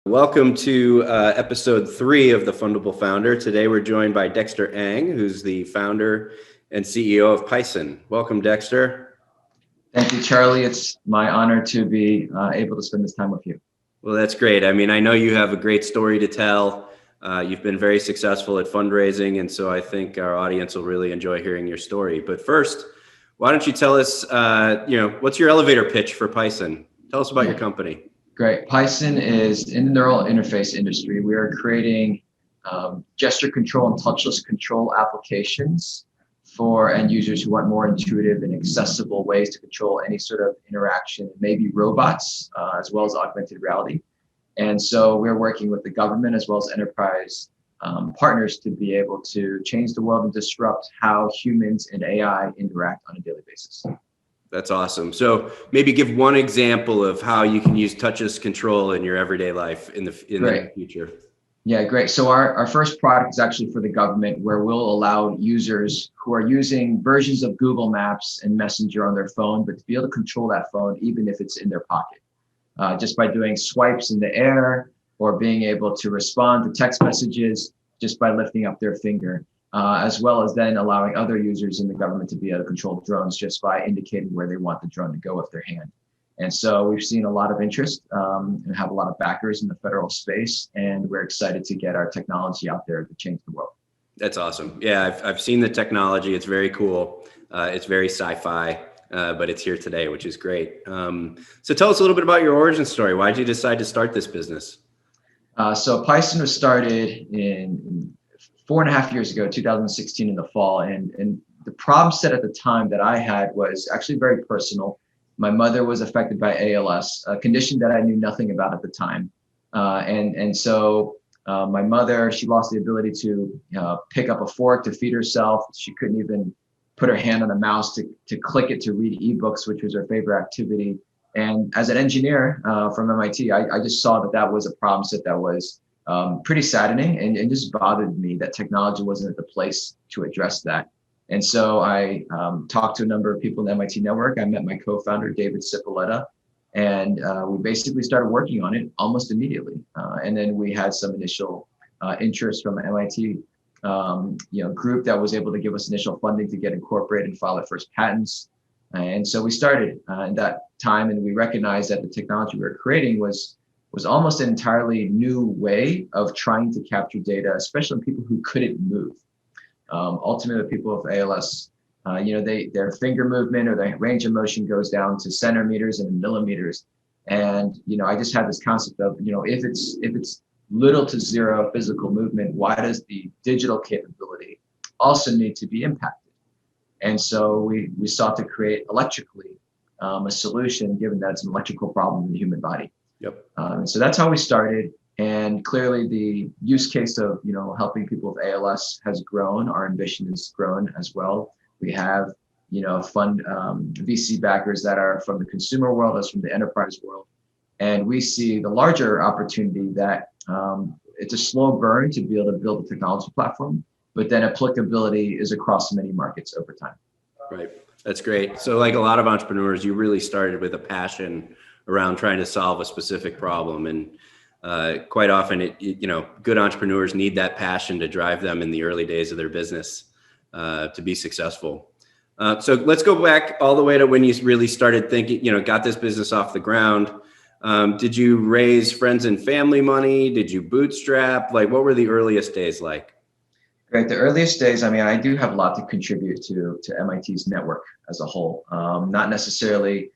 Welcome to episode 3 of The Fundable Founder. Today we're joined by Dexter Ang, who's the founder and CEO of Pison. Welcome, Dexter. Thank you, Charlie. It's my honor to be able to spend this time with you. Well, that's great. I mean, I know you have a great story to tell. You've been very successful at fundraising, and so I think our audience will really enjoy hearing your story. But first, why don't you tell us, what's your elevator pitch for Pison? Tell us about your company. Great. Pison is in the neural interface industry. We are creating gesture control and touchless control applications for end users who want more intuitive and accessible ways to control any sort of interaction, maybe robots, as well as augmented reality. And so we're working with the government as well as enterprise partners to be able to change the world and disrupt how humans and AI interact on a daily basis. That's awesome. So maybe give one example of how you can use touchless control in your everyday life in the future. Yeah, great. So our first product is actually for the government, where we'll allow users who are using versions of Google Maps and Messenger on their phone, but to be able to control that phone even if it's in their pocket, just by doing swipes in the air or being able to respond to text messages just by lifting up their finger. As well as then allowing other users in the government to be able to control drones just by indicating where they want the drone to go with their hand. And so we've seen a lot of interest and have a lot of backers in the federal space, and we're excited to get our technology out there to change the world. That's awesome. Yeah, I've seen the technology. It's very cool. It's very sci-fi, but it's here today, which is great. So tell us a little bit about your origin story. Why did you decide to start this business? So Pison was started in 4.5 years ago, 2016 in the fall. And the problem set at the time that I had was actually very personal. My mother was affected by ALS, a condition that I knew nothing about at the time. So my mother, she lost the ability to pick up a fork to feed herself. She couldn't even put her hand on a mouse to click it to read ebooks, which was her favorite activity. And as an engineer from MIT, I just saw that was a problem set that was pretty saddening and just bothered me that technology wasn't at the place to address that. And so I talked to a number of people in the MIT network. I met my co-founder, David Cipolletta, and we basically started working on it almost immediately. And then we had some initial interest from an MIT group that was able to give us initial funding to get incorporated and file our first patents. And so we started at that time, and we recognized that the technology we were creating was almost an entirely new way of trying to capture data, especially in people who couldn't move. Ultimately, people with ALS, their finger movement or their range of motion goes down to centimeters and millimeters. And, I just had this concept of, if it's little to zero physical movement, why does the digital capability also need to be impacted? And so we sought to create electrically a solution, given that it's an electrical problem in the human body. Yep. So that's how we started. And clearly the use case of, helping people with ALS has grown. Our ambition has grown as well. We have, fund VC backers that are from the consumer world as from the enterprise world. And we see the larger opportunity that it's a slow burn to be able to build a technology platform, but then applicability is across many markets over time. Right. That's great. So like a lot of entrepreneurs, you really started with a passion around trying to solve a specific problem. And quite often, good entrepreneurs need that passion to drive them in the early days of their business to be successful. So let's go back all the way to when you really started thinking, got this business off the ground. Did you raise friends and family money? Did you bootstrap? Like, what were the earliest days like? Great. The earliest days, I do have a lot to contribute to MIT's network as a whole. Not necessarily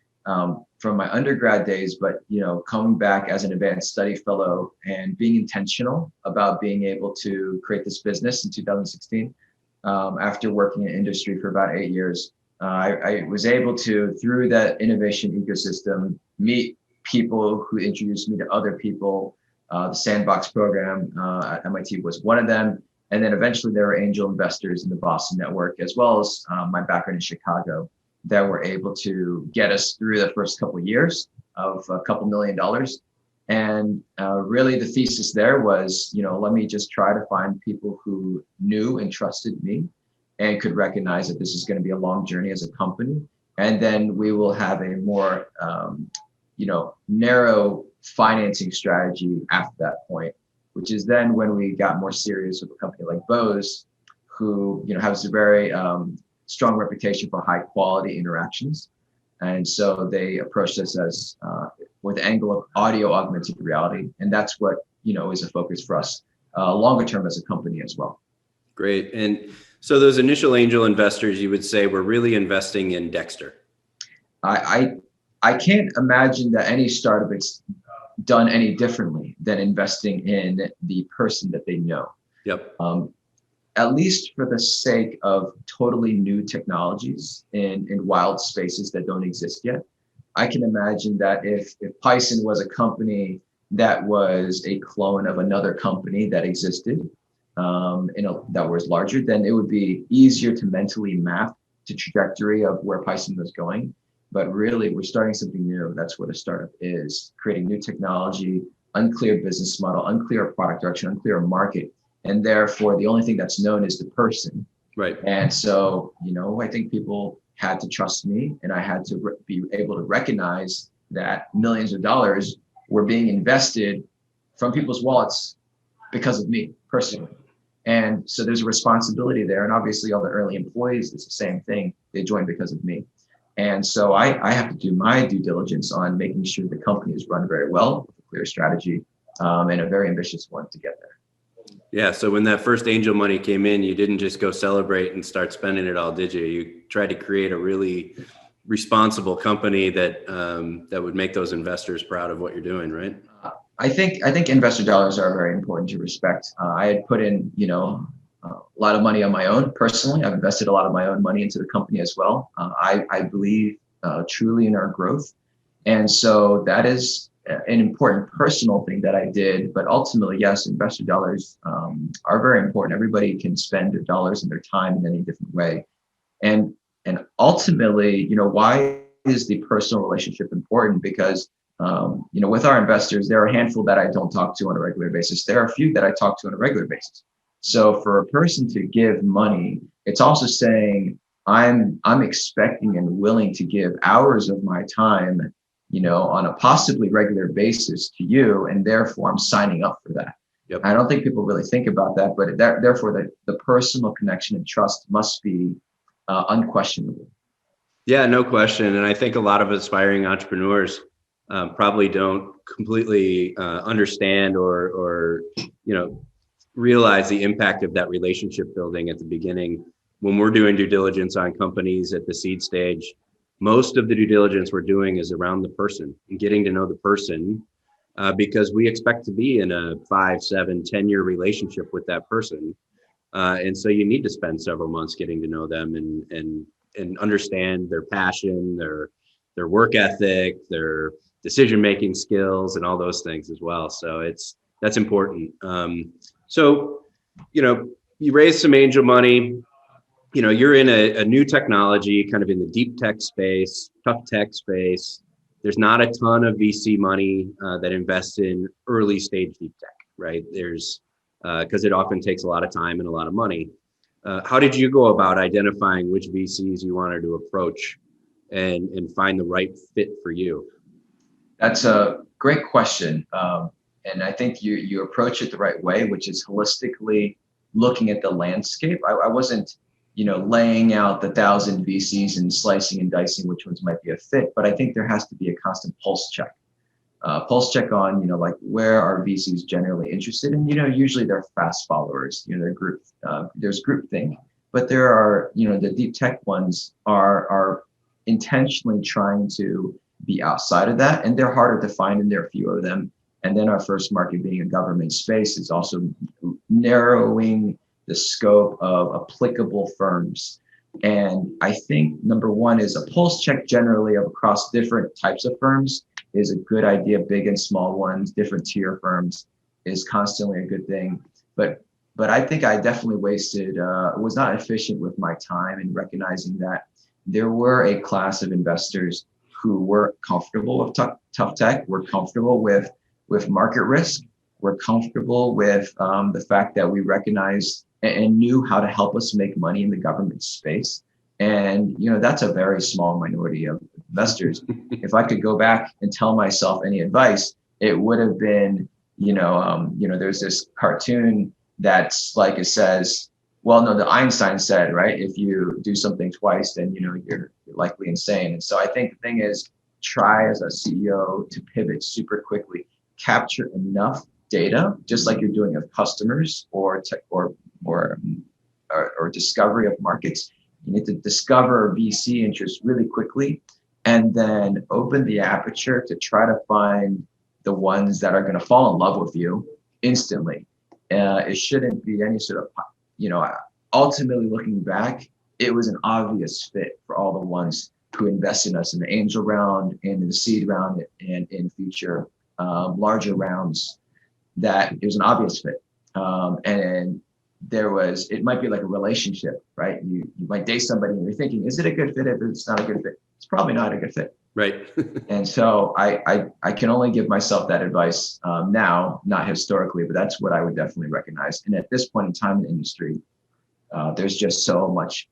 from my undergrad days, but coming back as an advanced study fellow and being intentional about being able to create this business in 2016. After working in industry for about 8 years, I was able to, through that innovation ecosystem, meet people who introduced me to other people. The Sandbox program at MIT was one of them. And then eventually there were angel investors in the Boston network, as well as my background in Chicago, that were able to get us through the first couple of years of a couple $1 million. And really the thesis there was, let me just try to find people who knew and trusted me and could recognize that this is going to be a long journey as a company. And then we will have a more, narrow financing strategy after that point, which is then when we got more serious with a company like Bose, who has a very strong reputation for high quality interactions. And so they approached us as with the angle of audio augmented reality, and that's what is a focus for us longer term as a company as well. Great. And so those initial angel investors, you would say, were really investing in Dexter. I can't imagine that any startup is done any differently than investing in the person that they know. Yep. At least for the sake of totally new technologies in wild spaces that don't exist yet. I can imagine that if Pison was a company that was a clone of another company that existed, that was larger, then it would be easier to mentally map the trajectory of where Pison was going. But really, we're starting something new. That's what a startup is: creating new technology, unclear business model, unclear product direction, unclear market. And therefore, the only thing that's known is the person. Right. And so, I think people had to trust me, and I had to be able to recognize that millions of dollars were being invested from people's wallets because of me personally. And so there's a responsibility there. And obviously, all the early employees, it's the same thing. They joined because of me. And so I have to do my due diligence on making sure the company is run very well, with a clear strategy, and a very ambitious one to get there. Yeah. So when that first angel money came in, you didn't just go celebrate and start spending it all, did you? You tried to create a really responsible company that would make those investors proud of what you're doing, right? I think investor dollars are very important to respect. I had put in, a lot of money on my own personally. I've invested a lot of my own money into the company as well. I believe truly in our growth, and so that is an important personal thing that I did. But ultimately, yes, investor dollars are very important. Everybody can spend their dollars and their time in any different way. And ultimately, why is the personal relationship important? Because, with our investors, there are a handful that I don't talk to on a regular basis. There are a few that I talk to on a regular basis. So for a person to give money, it's also saying I'm expecting and willing to give hours of my time, on a possibly regular basis to you, and therefore I'm signing up for that. Yep. I don't think people really think about that, but therefore the personal connection and trust must be unquestionable. Yeah, no question. And I think a lot of aspiring entrepreneurs probably don't completely understand or realize the impact of that relationship building at the beginning. When we're doing due diligence on companies at the seed stage, most of the due diligence we're doing is around the person and getting to know the person, because we expect to be in a 5, 7, 10-year relationship with that person. And so you need to spend several months getting to know them and understand their passion, their work ethic, their decision-making skills, and all those things as well. So that's important. So, you raised some angel money. You're in a new technology, kind of in the deep tech space, tough tech space. There's not a ton of VC money that invests in early stage deep tech, right? Because it often takes a lot of time and a lot of money. How did you go about identifying which VCs you wanted to approach and find the right fit for you? That's a great question. And I think you approach it the right way, which is holistically looking at the landscape. I wasn't, laying out the 1,000 VCs and slicing and dicing which ones might be a fit, but I think there has to be a constant pulse check. Pulse check on, like where are VCs generally interested in? Usually they're fast followers, they're group, there's groupthink, but there are, the deep tech ones are intentionally trying to be outside of that, and they're harder to find, and there are fewer of them. And then our first market being a government space is also narrowing the scope of applicable firms. And I think number one is a pulse check generally across different types of firms is a good idea. Big and small ones, different tier firms is constantly a good thing. But I think I definitely was not efficient with my time in recognizing that there were a class of investors who were comfortable with tough tech, were comfortable with market risk, were comfortable with the fact that we recognized and knew how to help us make money in the government space. And, that's a very small minority of investors. If I could go back and tell myself any advice, it would have been, there's this cartoon that's like, it says, well, no, the Einstein said, right, if you do something twice, then, you're likely insane. And so I think the thing is, try as a CEO to pivot super quickly, capture enough data, just like you're doing of customers or discovery of markets. You need to discover VC interest really quickly, and then open the aperture to try to find the ones that are going to fall in love with you instantly. It shouldn't be any sort of, ultimately looking back, it was an obvious fit for all the ones who invested in us in the angel round and in the seed round and in future larger rounds, that it was an obvious fit. And it might be like a relationship, right? You might date somebody and you're thinking, is it a good fit? If it's not a good fit, it's probably not a good fit. Right. And so I can only give myself that advice now, not historically, but that's what I would definitely recognize. And at this point in time in the industry, there's just so much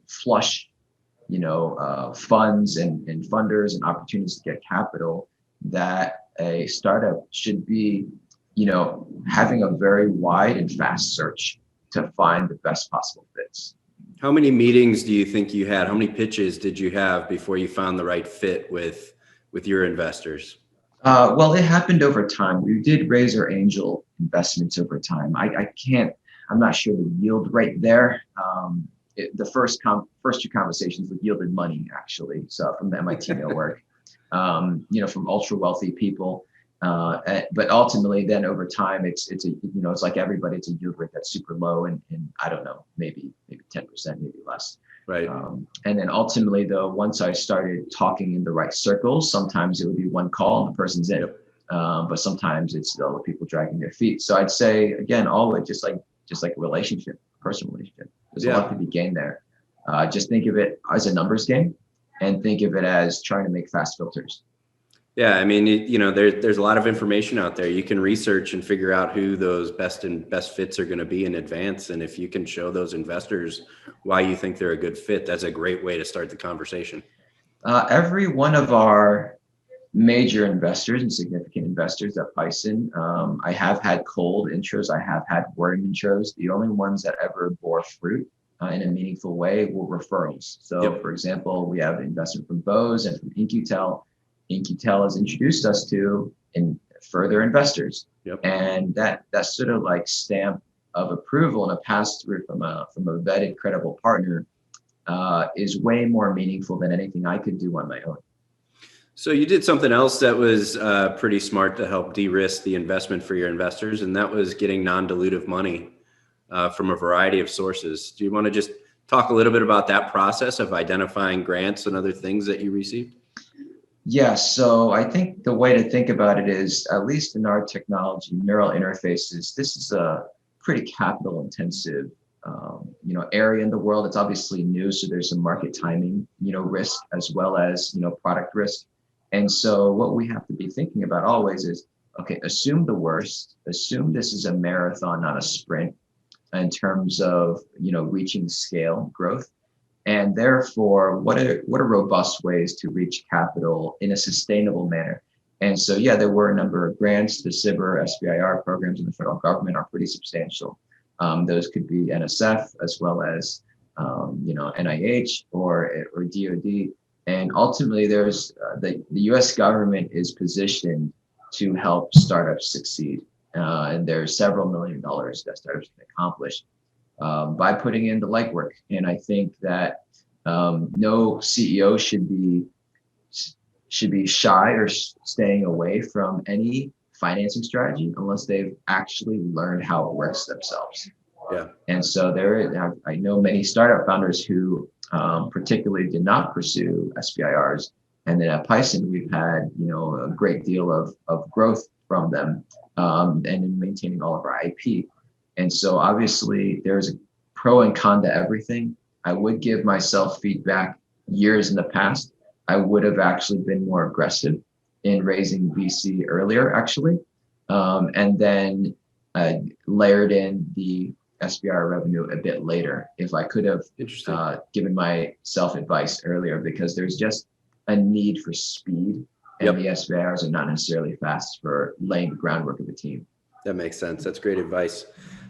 flush, funds and funders and opportunities to get capital, that a startup should be, having a very wide and fast search to find the best possible fits. How many meetings do you think you had? How many pitches did you have before you found the right fit with your investors? Well, it happened over time. We did raise our angel investments over time. I'm not sure the yield right there. The first two conversations that yielded money, actually. So from the MIT network, from ultra wealthy people. But ultimately, then over time, it's like everybody, it's a yield rate that's super low, and I don't know, maybe 10%, maybe less. Right. And then ultimately, though, once I started talking in the right circles, sometimes it would be one call and the person's in. Yep. But sometimes it's the other people dragging their feet. So I'd say again, always just like a relationship, personal relationship. There's a lot to be gained there. Just think of it as a numbers game, and think of it as trying to make fast filters. Yeah, I mean, there's a lot of information out there. You can research and figure out who those best fits are going to be in advance. And if you can show those investors why you think they're a good fit, that's a great way to start the conversation. Every one of our major investors and significant investors at Pison, I have had cold intros. I have had warm intros. The only ones that ever bore fruit in a meaningful way were referrals. So, For example, we have investment from Bose and from InQtel. InQtel has introduced us to further investors. And that sort of like stamp of approval and a pass through from a vetted, credible partner is way more meaningful than anything I could do on my own. So you did something else that was pretty smart to help de-risk the investment for your investors, and that was getting non-dilutive money from a variety of sources. Do you want to just talk a little bit about that process of identifying grants and other things that you received? Yes. So I think the way to think about it is, at least in our technology, neural interfaces, this is a pretty capital intensive area in the world. It's obviously new, so there's some market timing, risk, as well as, product risk. And so what we have to be thinking about always is, okay, assume the worst, assume this is a marathon, not a sprint, in terms of, reaching scale growth. And therefore, what are robust ways to reach capital in a sustainable manner? And so, there were a number of grants. The SBIR, SBIR programs in the federal government are pretty substantial. Those could be NSF as well as, NIH or DoD. And ultimately, there's the U.S. government is positioned to help startups succeed. And there's several $1 million that startups can accomplish by putting in the legwork. And I think that no CEO should be shy or staying away from any financing strategy unless they've actually learned how it works themselves. Yeah. And so I know many startup founders who particularly did not pursue SBIRs. And then at Pison, we've had, a great deal of growth from them and in maintaining all of our IP. And so obviously there's a pro and con to everything. I would give myself feedback years in the past. I would have actually been more aggressive in raising VC earlier, actually. And then layered in the SBR revenue a bit later if I could have given myself advice earlier, because there's just a need for speed and the SBIRs are not necessarily fast for laying the groundwork of a team. That makes sense. That's great advice.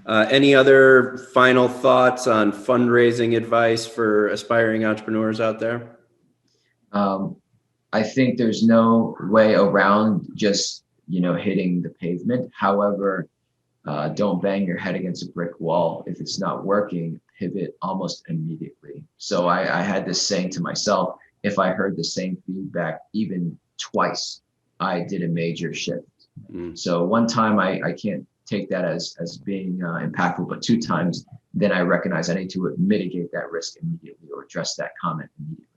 Any other final thoughts on fundraising advice for aspiring entrepreneurs out there? I think there's no way around just, hitting the pavement. However, don't bang your head against a brick wall. If it's not working, pivot almost immediately. So I had this saying to myself, if I heard the same feedback even twice, I did a major shift. So one time I can't take that as being impactful, but 2 times, then I recognize I need to mitigate that risk immediately or address that comment immediately.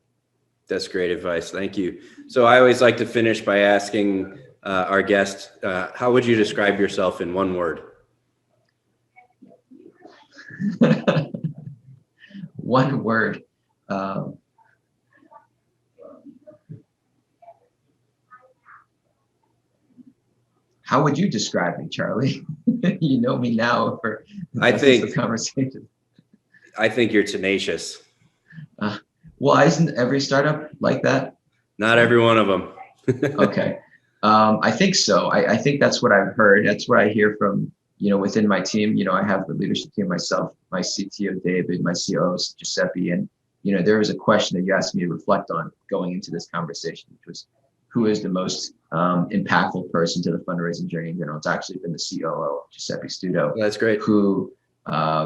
That's great advice. Thank you. So I always like to finish by asking our guest, how would you describe yourself in one word? One word. How would you describe me, Charlie? You know me now for the conversation. I think you're tenacious. Well, isn't every startup like that? Not every one of them. Okay. I think so. I think that's what I've heard. That's what I hear from, within my team. I have the leadership team myself, my CTO, David, my COO, Giuseppe. And, there was a question that you asked me to reflect on going into this conversation, which was, who is the most impactful person to the fundraising journey in general? It's actually been the COO, Giuseppe Studo. That's great. Who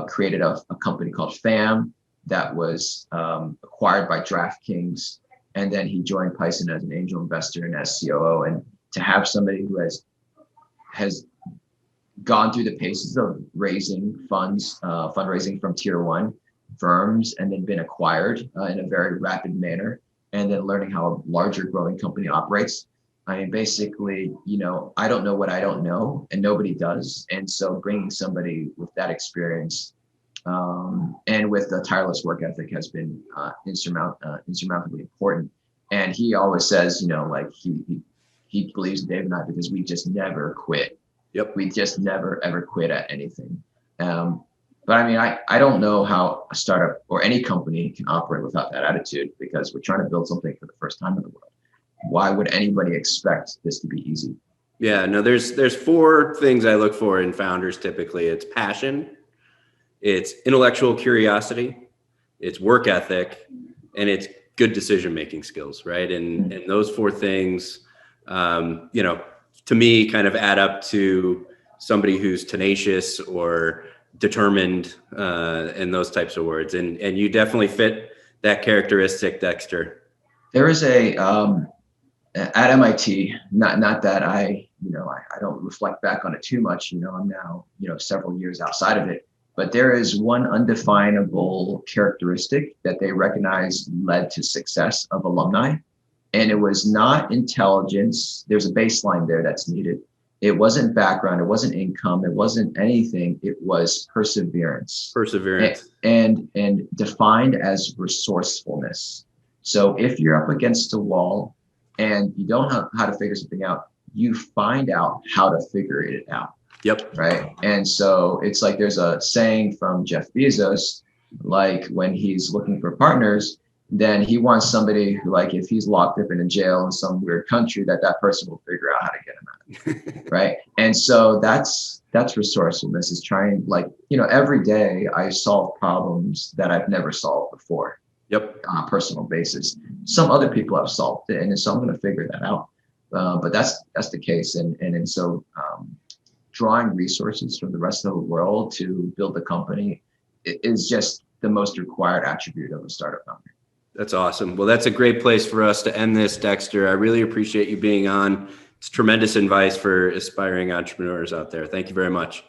created a company called FAM that was acquired by DraftKings. And then he joined Pison as an angel investor and as COO. And to have somebody who has gone through the paces of raising fundraising from tier 1 firms and then been acquired in a very rapid manner, and then learning how a larger growing company operates. I mean, basically, I don't know what I don't know, and nobody does. And so bringing somebody with that experience and with the tireless work ethic has been insurmountably important. And he always says, he believes in Dave and I because we just never quit. Yep. We just never, ever quit at anything. But I mean, I don't know how a startup or any company can operate without that attitude, because we're trying to build something for the first time in the world. Why would anybody expect this to be easy? Yeah, no, there's 4 things I look for in founders typically. It's passion, it's intellectual curiosity, it's work ethic, and it's good decision-making skills, right? And those 4 things, to me kind of add up to somebody who's tenacious or determined, and those types of words. And you definitely fit that characteristic, Dexter. There is at MIT, not that I don't reflect back on it too much, I'm now, several years outside of it, but there is one undefinable characteristic that they recognize led to success of alumni. And it was not intelligence. There's a baseline there that's needed. It wasn't background. It wasn't income. It wasn't anything. It was perseverance. And defined as resourcefulness. So if you're up against a wall and you don't know how to figure something out, you find out how to figure it out. Yep. Right. And so it's like there's a saying from Jeff Bezos, like when he's looking for partners, then he wants somebody who, like, if he's locked up in a jail in some weird country, that person will figure out how to get him out. Right. And so that's resourcefulness, is trying, every day I solve problems that I've never solved before. Yep. On a personal basis. Some other people have solved it, and so I'm going to figure that out. But that's the case. And so drawing resources from the rest of the world to build a company is just the most required attribute of a startup founder. That's awesome. Well, that's a great place for us to end this, Dexter. I really appreciate you being on. It's tremendous advice for aspiring entrepreneurs out there. Thank you very much.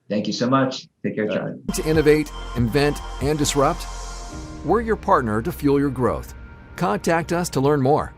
Thank you so much. Take care, John. To innovate, invent, and disrupt? We're your partner to fuel your growth. Contact us to learn more.